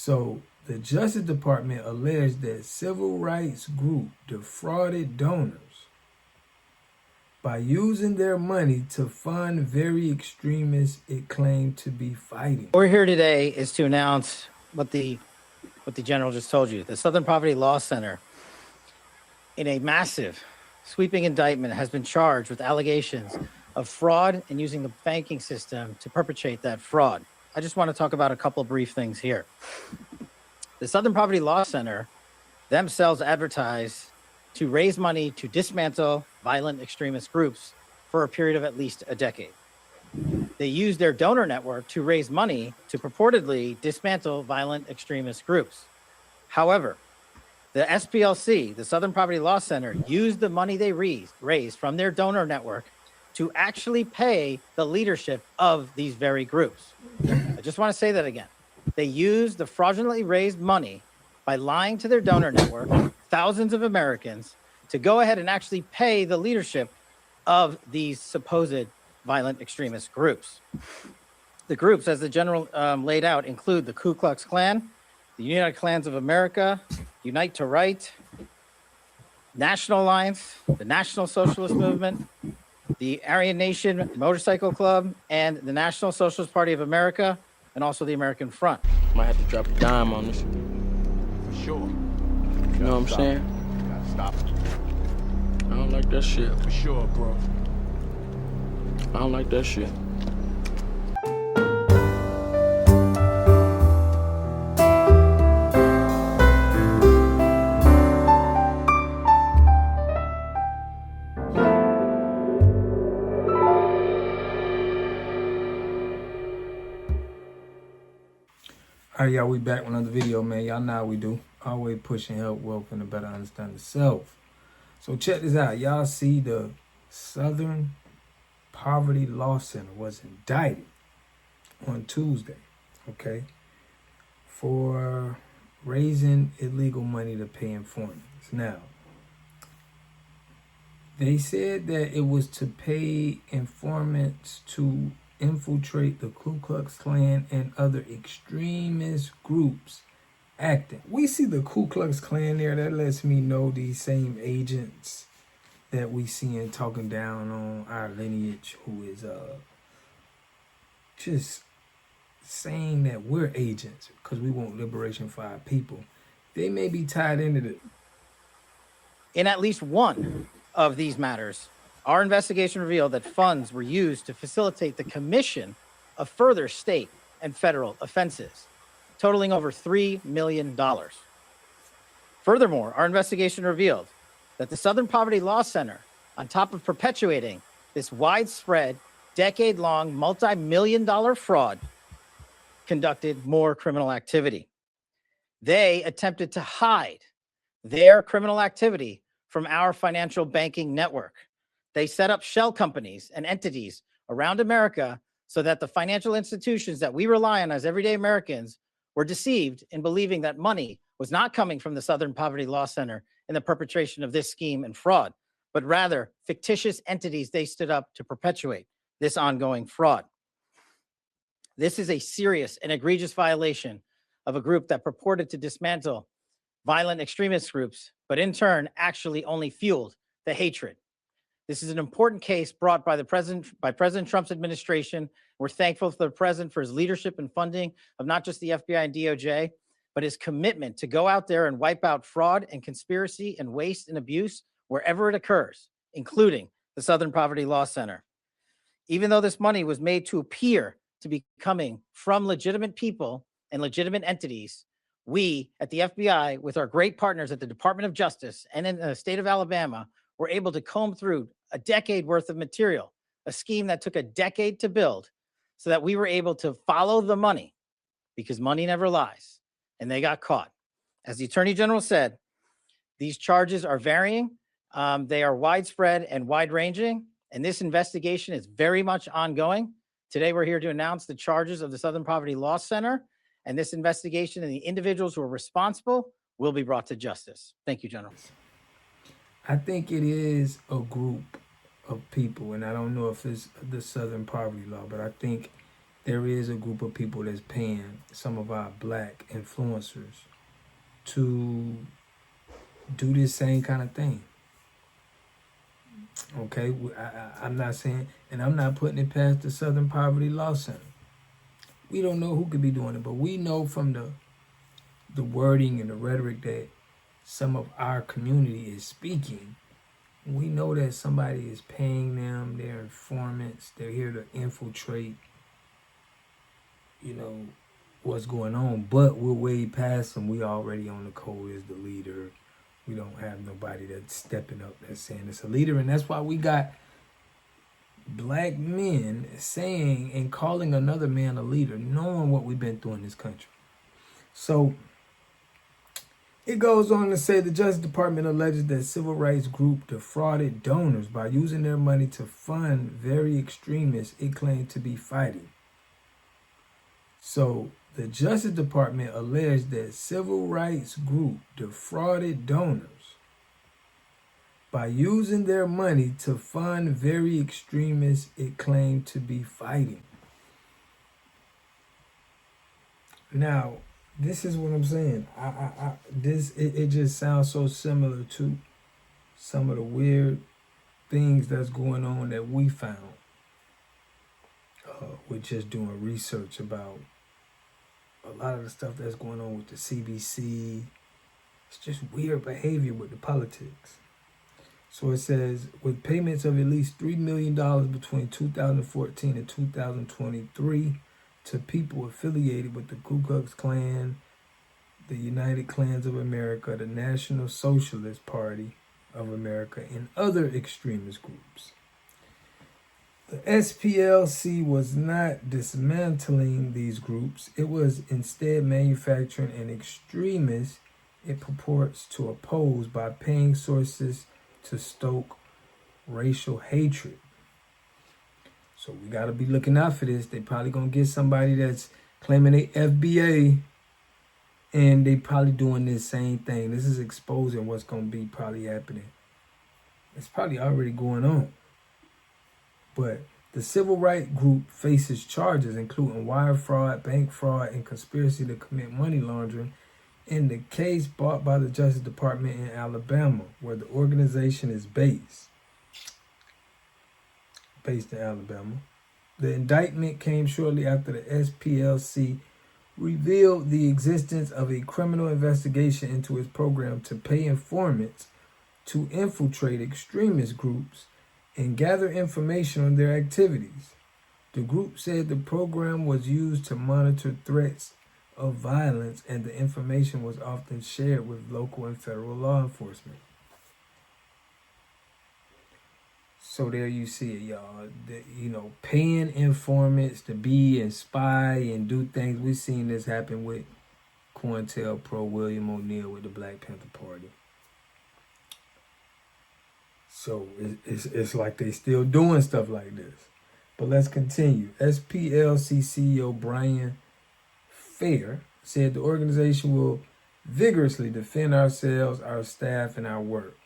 So the Justice Department alleged that civil rights group defrauded donors by using their money to fund very extremists it claimed to be fighting. What we're here today is to announce what the general just told you. The Southern Poverty Law Center, in a massive, sweeping indictment, has been charged with allegations of fraud and using the banking system to perpetrate that fraud. I just want to talk about a couple of brief things here. The Southern Poverty Law Center themselves advertise to raise money to dismantle violent extremist groups for a period of at least a decade. They use their donor network to raise money to purportedly dismantle violent extremist groups. However, the SPLC, the Southern Poverty Law Center, used the money they raised from their donor network to actually pay the leadership of these very groups. I just want to say that again. They used the fraudulently raised money by lying to their donor network, thousands of Americans, to go ahead and actually pay the leadership of these supposed violent extremist groups. The groups, as the general laid out, include the Ku Klux Klan, the United Klans of America, Unite to Right, National Alliance, the National Socialist Movement, the Aryan Nation Motorcycle Club, and the National Socialist Party of America, and also the American Front. Might have to drop a dime on this. For sure. You know what I'm saying? You gotta stop it. I don't like that shit. For sure, bro. I don't like that shit. All right, y'all, we back with another video, man. Y'all know how we do. Always pushing help, wealth, and to better understand the self. So check this out. Y'all see the Southern Poverty Law Center was indicted on Tuesday, okay, for raising illegal money to pay informants. Now, they said that it was to pay informants to infiltrate the Ku Klux Klan and other extremist groups acting. We see the Ku Klux Klan there. That lets me know these same agents that we seeing talking down on our lineage, who is just saying that we're agents because we want liberation for our people. They may be tied into it. In at least one of these matters, our investigation revealed that funds were used to facilitate the commission of further state and federal offenses, totaling over $3 million. Furthermore, our investigation revealed that the Southern Poverty Law Center, on top of perpetuating this widespread, decade-long, multi-million-dollar fraud, conducted more criminal activity. They attempted to hide their criminal activity from our financial banking network. They set up shell companies and entities around America so that the financial institutions that we rely on as everyday Americans were deceived in believing that money was not coming from the Southern Poverty Law Center in the perpetration of this scheme and fraud, but rather fictitious entities they stood up to perpetuate this ongoing fraud. This is a serious and egregious violation of a group that purported to dismantle violent extremist groups, but in turn actually only fueled the hatred. This is an important case brought by President Trump's administration. We're thankful for the president for his leadership and funding of not just the FBI and DOJ, but his commitment to go out there and wipe out fraud and conspiracy and waste and abuse wherever it occurs, including the Southern Poverty Law Center. Even though this money was made to appear to be coming from legitimate people and legitimate entities, we at the FBI, with our great partners at the Department of Justice and in the state of Alabama, were able to comb through a decade worth of material, a scheme that took a decade to build, so that we were able to follow the money, because money never lies, and they got caught. As the Attorney General said, these charges are varying. They are widespread and wide-ranging, and this investigation is very much ongoing. Today, we're here to announce the charges of the Southern Poverty Law Center, and this investigation and the individuals who are responsible will be brought to justice. Thank you, General. I think it is a group of people, and I don't know if it's the Southern Poverty Law, but I think there is a group of people that's paying some of our black influencers to do this same kind of thing. Okay, I'm not saying, and I'm not putting it past the Southern Poverty Law Center. We don't know who could be doing it, but we know from the wording and the rhetoric that some of our community is speaking. We know that somebody is paying them, they're informants, they're here to infiltrate, what's going on. But we're way past them. We already on the code as the leader. We don't have nobody that's stepping up that's saying it's a leader. And that's why we got black men saying and calling another man a leader, knowing what we've been through in this country. So it goes on to say the Justice Department alleges that civil rights group defrauded donors by using their money to fund very extremists it claimed to be fighting. So the Justice Department alleged that civil rights group defrauded donors by using their money to fund very extremists it claimed to be fighting. Now, this is what I'm saying. It just sounds so similar to some of the weird things that's going on that we found with just doing research about a lot of the stuff that's going on with the CBC. It's just weird behavior with the politics. So it says, with payments of at least $3 million between 2014 and 2023 to people affiliated with the Ku Klux Klan, the United Klans of America, the National Socialist Party of America, and other extremist groups. The SPLC was not dismantling these groups. It was instead manufacturing an extremist it purports to oppose by paying sources to stoke racial hatred. So we got to be looking out for this. They probably going to get somebody that's claiming they FBA, and they probably doing this same thing. This is exposing what's going to be probably happening. It's probably already going on. But the civil rights group faces charges including wire fraud, bank fraud, and conspiracy to commit money laundering in the case brought by the Justice Department in Alabama, where the organization is based in Alabama. The indictment came shortly after the SPLC revealed the existence of a criminal investigation into its program to pay informants to infiltrate extremist groups and gather information on their activities. The group said the program was used to monitor threats of violence, and the information was often shared with local and federal law enforcement. So there you see it, y'all. Paying informants to be and spy and do things. We've seen this happen with COINTELPRO, William O'Neill with the Black Panther Party. So it's like they still doing stuff like this. But let's continue. SPLC CEO Brian Fair said the organization will vigorously defend ourselves, our staff, and our work.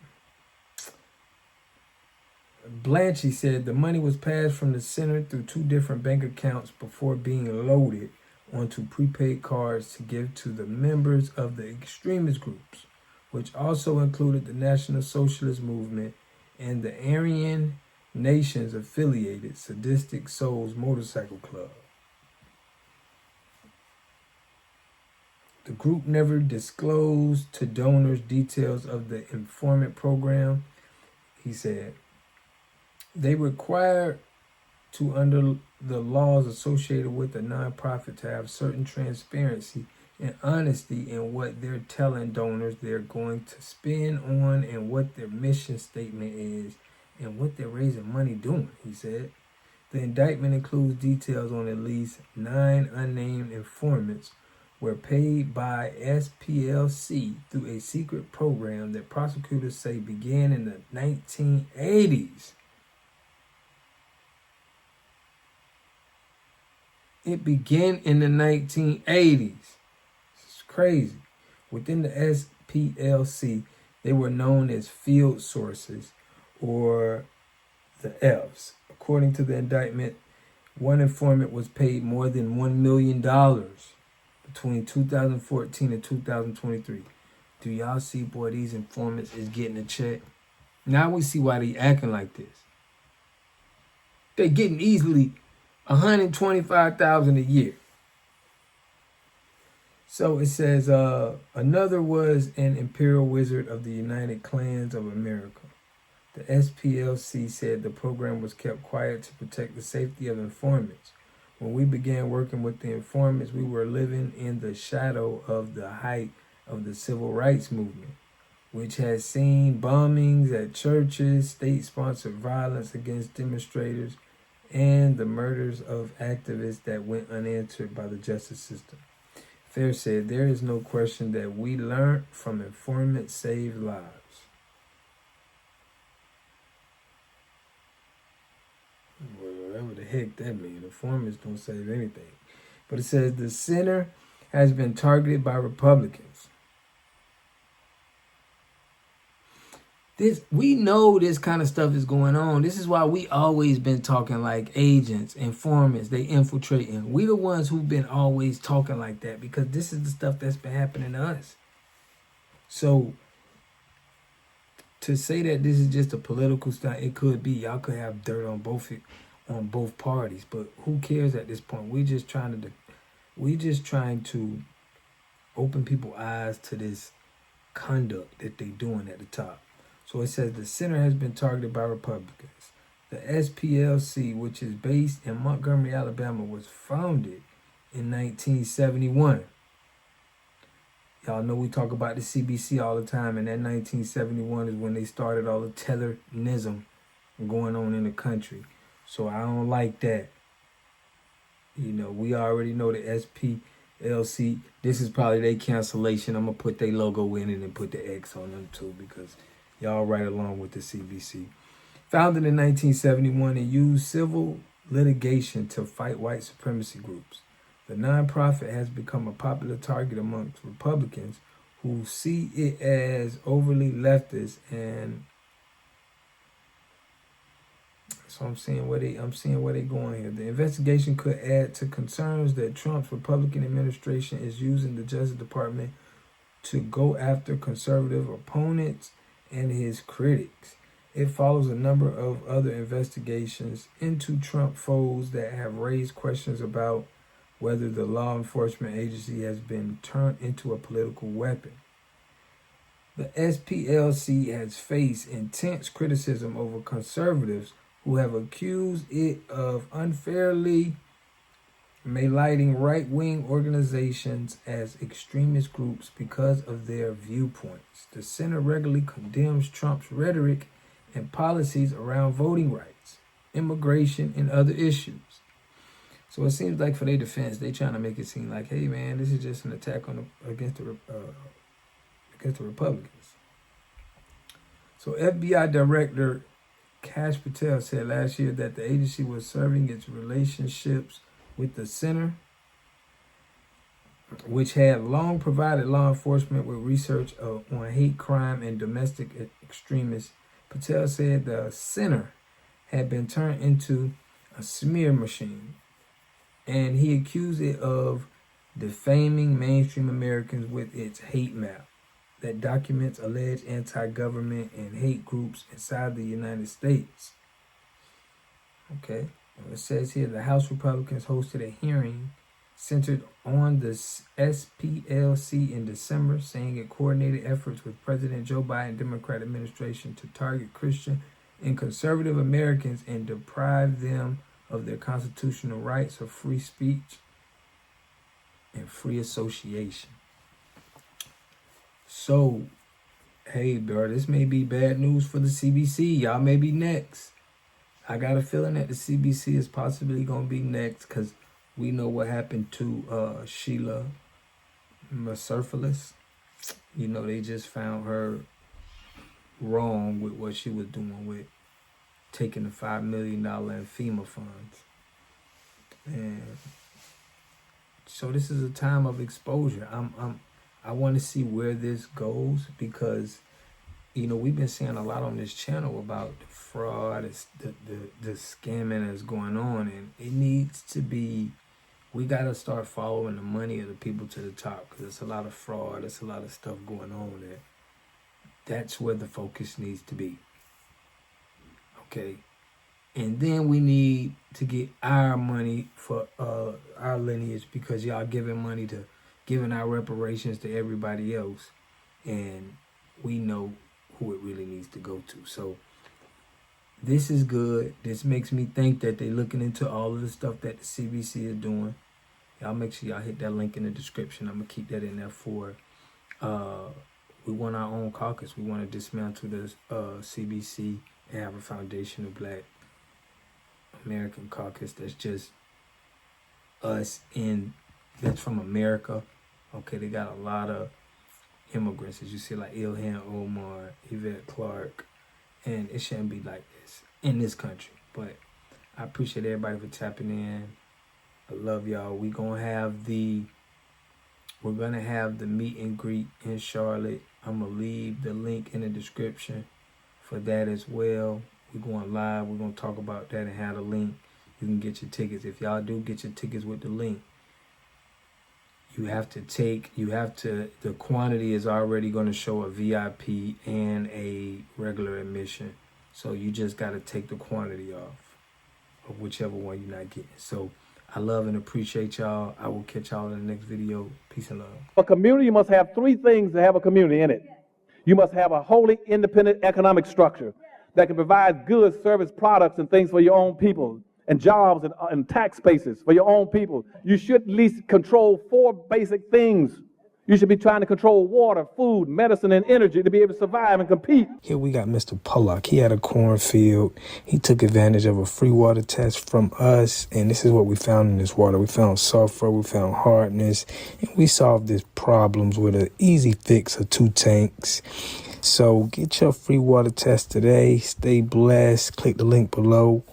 Blanchie said the money was passed from the center through 2 different bank accounts before being loaded onto prepaid cards to give to the members of the extremist groups, which also included the National Socialist Movement and the Aryan Nations affiliated Sadistic Souls Motorcycle Club. The group never disclosed to donors details of the informant program. He said, they require to, under the laws associated with the nonprofit, to have certain transparency and honesty in what they're telling donors they're going to spend on and what their mission statement is and what they're raising money doing, he said. The indictment includes details on at least 9 unnamed informants were paid by SPLC through a secret program that prosecutors say began in the 1980s. It began in the 1980s. It's crazy. Within the SPLC, they were known as field sources, or the Fs. According to the indictment, One informant was paid more than $1 million between 2014 and 2023. Do y'all see, boy, these informants is getting a check? Now we see why they acting like this. They getting easily $125,000 a year. So it says, another was an imperial wizard of the United Clans of America. The SPLC said the program was kept quiet to protect the safety of informants. When we began working with the informants, we were living in the shadow of the height of the civil rights movement, which has seen bombings at churches, state-sponsored violence against demonstrators, and the murders of activists that went unanswered by the justice system. Fair said, there is no question that we learned from informants saved lives. Whatever the heck that means. Informants don't save anything. But it says the center has been targeted by Republicans. We know this kind of stuff is going on. This is why we always been talking like agents, informants, they infiltrating. We the ones who've been always talking like that because this is the stuff that's been happening to us. So to say that this is just a political stunt, it could be. Y'all could have dirt on both parties, but who cares at this point? We just trying to open people's eyes to this conduct that they doing at the top. So it says the center has been targeted by Republicans. The SPLC, which is based in Montgomery, Alabama, was founded in 1971. Y'all know we talk about the CBC all the time, and that 1971 is when they started all the Tellernism going on in the country. So I don't like that. You know, we already know the SPLC. This is probably their cancellation. I'm going to put their logo in it and put the X on them too because y'all right along with the CBC. Founded in 1971 and used civil litigation to fight white supremacy groups. The nonprofit has become a popular target amongst Republicans who see it as overly leftist, and so I'm seeing where they going here. The investigation could add to concerns that Trump's Republican administration is using the Justice Department to go after conservative opponents and his critics. It follows a number of other investigations into Trump foes that have raised questions about whether the law enforcement agency has been turned into a political weapon. The SPLC has faced intense criticism over conservatives who have accused it of unfairly maligning right-wing organizations as extremist groups because of their viewpoints. The center regularly condemns Trump's rhetoric and policies around voting rights, immigration, and other issues. So it seems like for their defense, they trying to make it seem like, hey man, this is just an attack against the Republicans. So FBI Director Kash Patel said last year that the agency was serving its relationships with the center, which had long provided law enforcement with research on hate crime and domestic extremists. Patel said the center had been turned into a smear machine, and he accused it of defaming mainstream Americans with its hate map that documents alleged anti-government and hate groups inside the United States. Okay, well, it says here the House Republicans hosted a hearing centered on the SPLC in December, saying it coordinated efforts with President Joe Biden Democrat administration to target Christian and conservative Americans and deprive them of their constitutional rights of free speech and free association. So, hey, bro, this may be bad news for the CBC. Y'all may be next. I got a feeling that the CBC is possibly going to be next because we know what happened to Sheila Maserfalis. You know, they just found her wrong with what she was doing with taking the $5 million in FEMA funds. And so this is a time of exposure. I want to see where this goes because we've been seeing a lot on this channel about the fraud, the scamming that's going on, and it needs to be. We got to start following the money of the people to the top, because there's a lot of fraud, there's a lot of stuff going on there. That's where the focus needs to be. Okay. And then we need to get our money for our lineage, because y'all giving our reparations to everybody else. And we know who it really needs to go to. So this is good. This makes me think that they're looking into all of the stuff that the CBC is doing. Y'all make sure y'all hit that link in the description. I'm going to keep that in there for, we want our own caucus. We want to dismantle the CBC and have a foundation of Black American caucus that's just us that's from America. Okay, they got a lot of immigrants, as you see, like Ilhan Omar, Yvette Clarke, and it shouldn't be like this in this country. But I appreciate everybody for tapping in. I love y'all. We're gonna have the meet and greet in Charlotte. I'm gonna leave the link in the description for that as well. We're going live. We're gonna talk about that and have the link. You can get your tickets. If y'all do get your tickets with the link, the quantity is already going to show a VIP and a regular admission. So you just got to take the quantity off of whichever one you're not getting. So I love and appreciate y'all. I will catch y'all in the next video. Peace and love. A community must have three things to have a community in it. You must have a wholly independent economic structure that can provide goods, service, products, and things for your own people, and jobs and tax spaces for your own people. You should at least control 4 basic things. You should be trying to control water, food, medicine, and energy to be able to survive and compete. Here we got Mr. Pollock. He had a cornfield. He took advantage of a free water test from us, and this is what we found in this water. We found sulfur, we found hardness, and we solved these problems with an easy fix of 2 tanks. So get your free water test today. Stay blessed. Click the link below.